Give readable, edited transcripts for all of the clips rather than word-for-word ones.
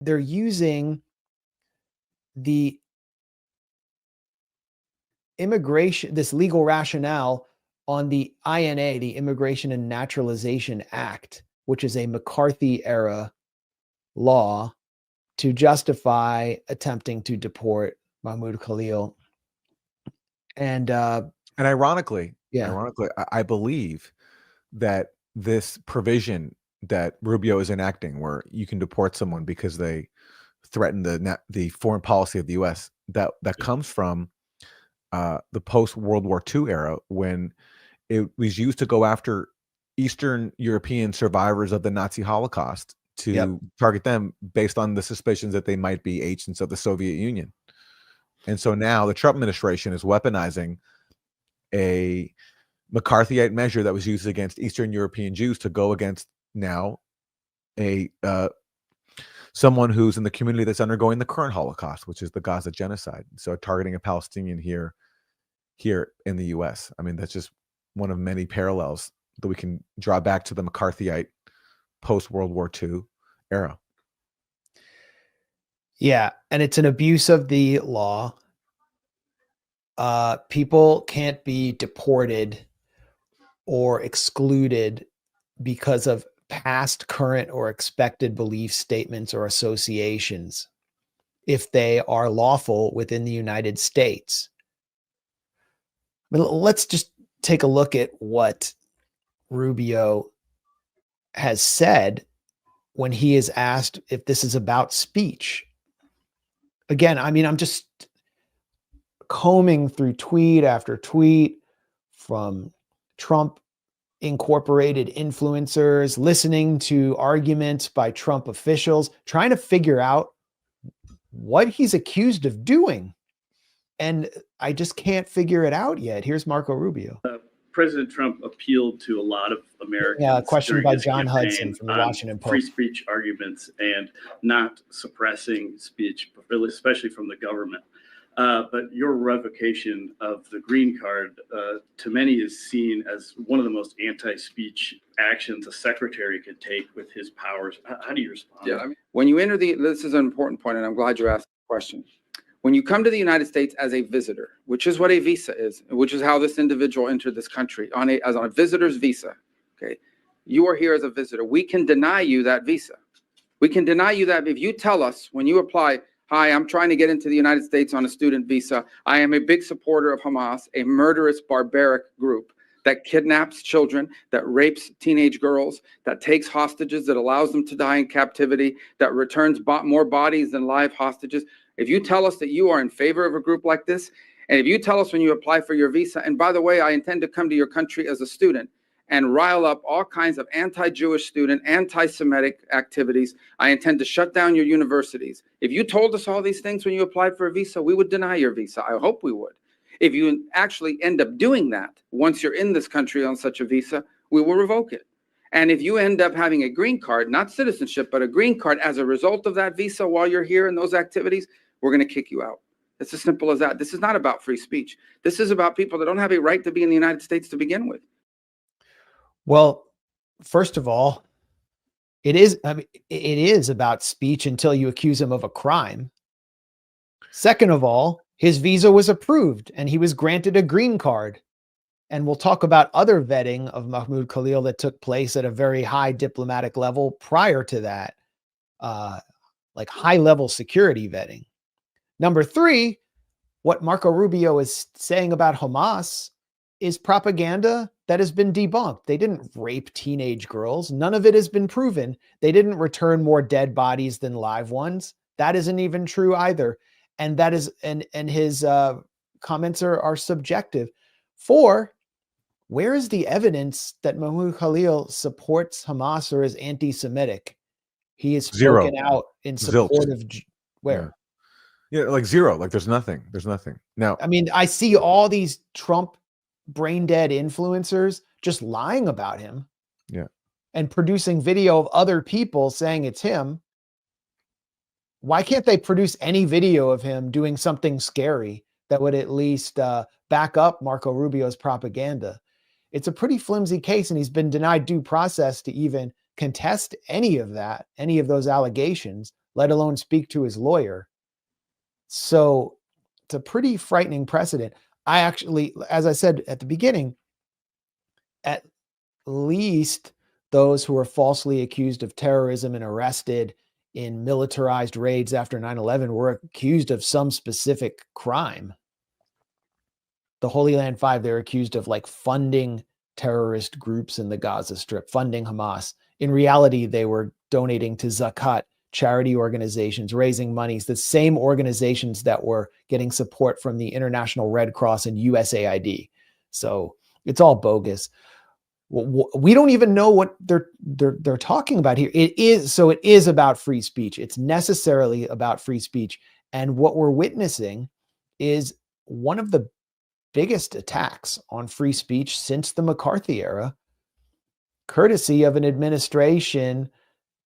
they're using the immigration, this legal rationale on the INA, the Immigration and Naturalization Act, which is a McCarthy era law, to justify attempting to deport Mahmoud Khalil. And ironically, yeah, I believe that this provision that Rubio is enacting, where you can deport someone because they threaten the foreign policy of the U.S., that comes from the post-World War II era, when it was used to go after Eastern European survivors of the Nazi Holocaust, to target them based on the suspicions that they might be agents of the Soviet Union. And so now the Trump administration is weaponizing a McCarthyite measure that was used against Eastern European Jews to go against now someone who's in the community that's undergoing the current Holocaust, which is the Gaza genocide. So targeting a Palestinian here in the U.S. I mean, that's just one of many parallels that we can draw back to the McCarthyite post-World War II era. Yeah, and it's an abuse of the law. People can't be deported or excluded because of past, current, or expected belief statements or associations if they are lawful within the United States. But let's just take a look at what Rubio has said when he is asked if this is about speech. Again, I mean, I'm just combing through tweet after tweet from Trump incorporated influencers, listening to arguments by Trump officials, trying to figure out what he's accused of doing. And I just can't figure it out yet. Here's Marco Rubio. President Trump appealed to a lot of Americans. Yeah, question by John Hudson from the Washington Post. Free speech arguments and not suppressing speech, especially from the government. But your revocation of the green card, to many, is seen as one of the most anti-speech actions a secretary could take with his powers. How do you respond? Yeah, I mean, when you enter this is an important point, and I'm glad you asked the question. When you come to the United States as a visitor, which is what a visa is, which is how this individual entered this country on a visitor's visa, okay? You are here as a visitor. We can deny you that visa. We can deny you that if you tell us when you apply, hi, I'm trying to get into the United States on a student visa. I am a big supporter of Hamas, a murderous, barbaric group that kidnaps children, that rapes teenage girls, that takes hostages, that allows them to die in captivity, that returns more bodies than live hostages. If you tell us that you are in favor of a group like this, and if you tell us when you apply for your visa, and by the way, I intend to come to your country as a student and rile up all kinds of anti-Jewish student, anti-Semitic activities, I intend to shut down your universities. If you told us all these things when you applied for a visa, we would deny your visa. I hope we would. If you actually end up doing that, once you're in this country on such a visa, we will revoke it. And if you end up having a green card, not citizenship, but a green card as a result of that visa while you're here in those activities, we're going to kick you out. It's as simple as that. This is not about free speech. This is about people that don't have a right to be in the United States to begin with. Well, first of all, it is about speech until you accuse him of a crime. Second of all, his visa was approved and he was granted a green card. And we'll talk about other vetting of Mahmoud Khalil that took place at a very high diplomatic level prior to that, like high-level security vetting. Number three, what Marco Rubio is saying about Hamas is propaganda that has been debunked. They didn't rape teenage girls. None of it has been proven. They didn't return more dead bodies than live ones. That isn't even true either. And that is, and his comments are subjective. Four, where is the evidence that Mahmoud Khalil supports Hamas or is anti-Semitic? He is spoken out in support of where? Yeah, like zero. Like there's nothing. There's nothing. Now, I mean, I see all these Trump brain dead influencers just lying about him. Yeah. And producing video of other people saying it's him. Why can't they produce any video of him doing something scary that would at least back up Marco Rubio's propaganda? It's a pretty flimsy case, and he's been denied due process to even contest any of that, any of those allegations, let alone speak to his lawyer. So it's a pretty frightening precedent. I actually, as I said at the beginning, at least those who were falsely accused of terrorism and arrested in militarized raids after 9/11 were accused of some specific crime. The Holy Land Five, they're accused of like funding terrorist groups in the Gaza Strip, funding Hamas. In reality, they were donating to Zakat, charity organizations, raising monies, the same organizations that were getting support from the International Red Cross and USAID. So it's all bogus. We don't even know what they're talking about here. It is about free speech. It's necessarily about free speech. And what we're witnessing is one of the biggest attacks on free speech since the McCarthy era, courtesy of an administration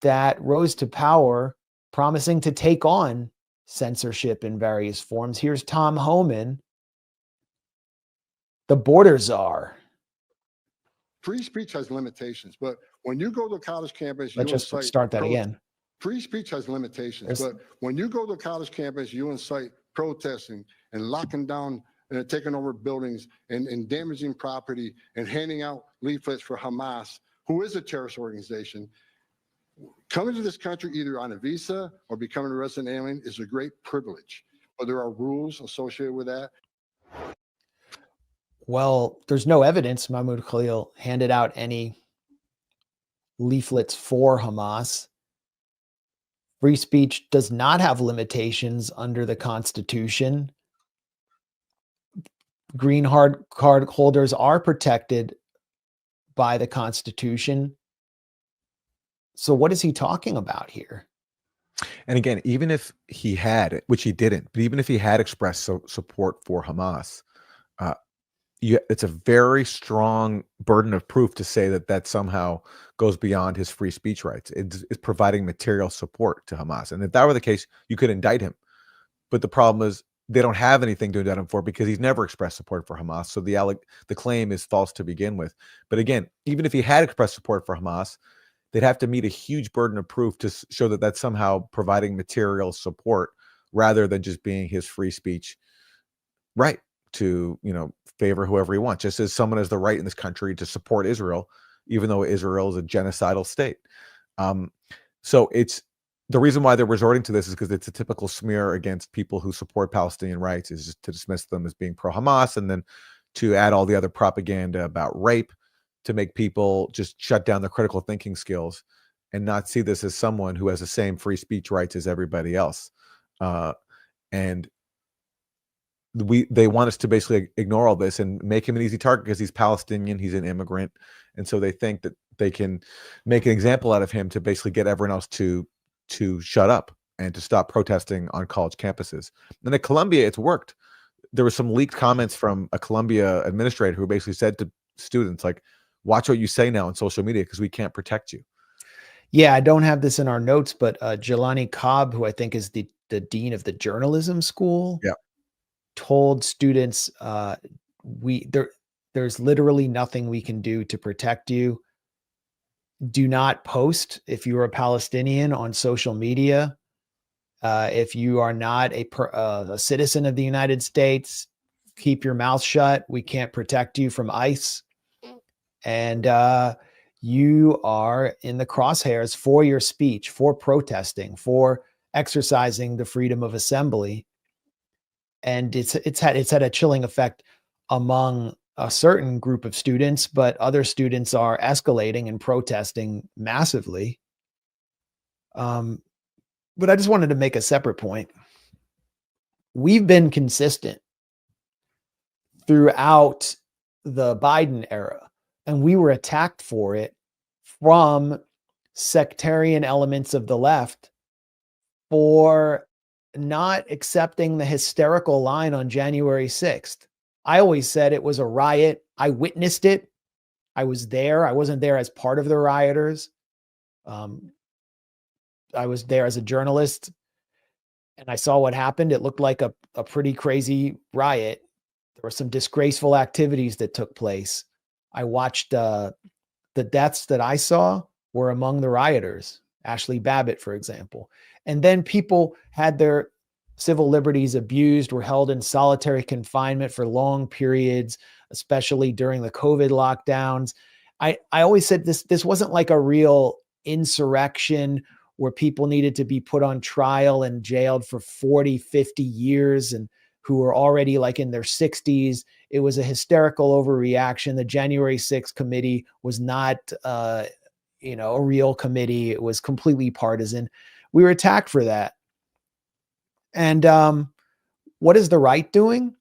that rose to power promising to take on censorship in various forms. Here's Tom Homan, the border czar. Free speech has limitations, but when you go to a college campus, Let's just start that again. Free speech has limitations, but when you go to a college campus, you incite protesting and locking down and taking over buildings and damaging property and handing out leaflets for Hamas, who is a terrorist organization. Coming to this country either on a visa or becoming a resident alien is a great privilege, but there are rules associated with that. Well, there's no evidence Mahmoud Khalil handed out any leaflets for Hamas. Free speech does not have limitations under the Constitution. Green card holders are protected by the Constitution. So what is he talking about here? And again, even if he had, which he didn't, but even if he had expressed support for Hamas, it's a very strong burden of proof to say that that somehow goes beyond his free speech rights. It's providing material support to Hamas. And if that were the case, you could indict him. But the problem is they don't have anything to indict him for because he's never expressed support for Hamas. So the claim is false to begin with. But again, even if he had expressed support for Hamas, they'd have to meet a huge burden of proof to show that that's somehow providing material support rather than just being his free speech right to, favor whoever he wants, just as someone has the right in this country to support Israel, even though Israel is a genocidal state. So it's the reason why they're resorting to this is because it's a typical smear against people who support Palestinian rights, is just to dismiss them as being pro-Hamas and then to add all the other propaganda about rape to make people just shut down their critical thinking skills and not see this as someone who has the same free speech rights as everybody else. And they want us to basically ignore all this and make him an easy target because he's Palestinian, he's an immigrant. And so they think that they can make an example out of him to basically get everyone else to shut up and to stop protesting on college campuses. And at Columbia, it's worked. There were some leaked comments from a Columbia administrator who basically said to students, like, watch what you say now on social media because we can't protect you. Yeah, I don't have this in our notes, but Jelani Cobb, who I think is the dean of the journalism school, told students, there's literally nothing we can do to protect you. Do not post if you're a Palestinian on social media. If you are not a citizen of the United States, keep your mouth shut. We can't protect you from ICE. And you are in the crosshairs for your speech, for protesting, for exercising the freedom of assembly. And it's had a chilling effect among a certain group of students, but other students are escalating and protesting massively. But I just wanted to make a separate point. We've been consistent throughout the Biden era, and we were attacked for it from sectarian elements of the left for not accepting the hysterical line on January 6th. I always said it was a riot. I witnessed it. I was there. I wasn't there as part of the rioters. I was there as a journalist and I saw what happened. It looked like a pretty crazy riot. There were some disgraceful activities that took place. I watched the deaths that I saw were among the rioters. Ashley Babbitt, for example. And then people had their civil liberties abused, were held in solitary confinement for long periods, especially during the COVID lockdowns. I always said this wasn't like a real insurrection where people needed to be put on trial and jailed for 40, 50 years and who were already like in their 60s. It was a hysterical overreaction. The January 6th committee was not, a real committee. It was completely partisan. We were attacked for that. And what is the right doing?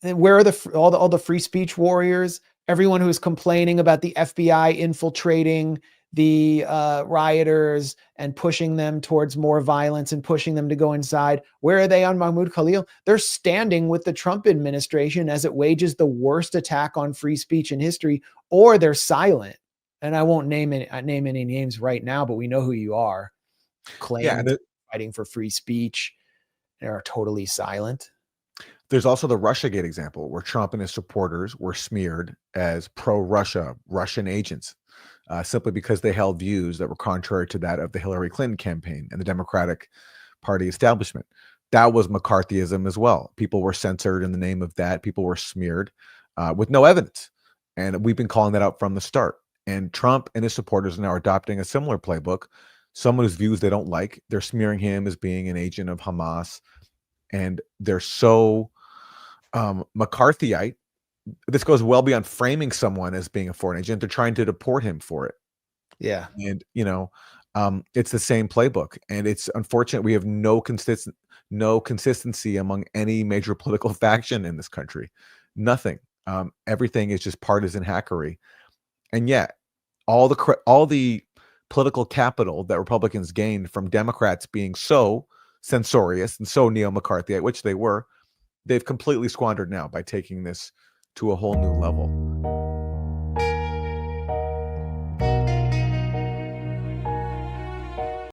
Where are all the free speech warriors? Everyone who's complaining about the FBI infiltrating the rioters and pushing them towards more violence and pushing them to go inside. Where are they on Mahmoud Khalil? They're standing with the Trump administration as it wages the worst attack on free speech in history, or they're silent. And I won't name any names right now, but we know who you are. Claiming fighting for free speech. They're totally silent. There's also the Russiagate example where Trump and his supporters were smeared as pro-Russia, Russian agents, simply because they held views that were contrary to that of the Hillary Clinton campaign and the Democratic Party establishment. That was McCarthyism as well. People were censored in the name of that. People were smeared with no evidence. And we've been calling that out from the start. And Trump and his supporters are now adopting a similar playbook. Someone whose views they don't like, they're smearing him as being an agent of Hamas. And they're so McCarthyite. This goes well beyond framing someone as being a foreign agent. They're trying to deport him for it. Yeah. And, it's the same playbook. And it's unfortunate we have no consistency among any major political faction in this country. Nothing. Everything is just partisan hackery. And yet, all the political capital that Republicans gained from Democrats being so censorious and so neo-McCarthyite, which they were, they've completely squandered now by taking this to a whole new level.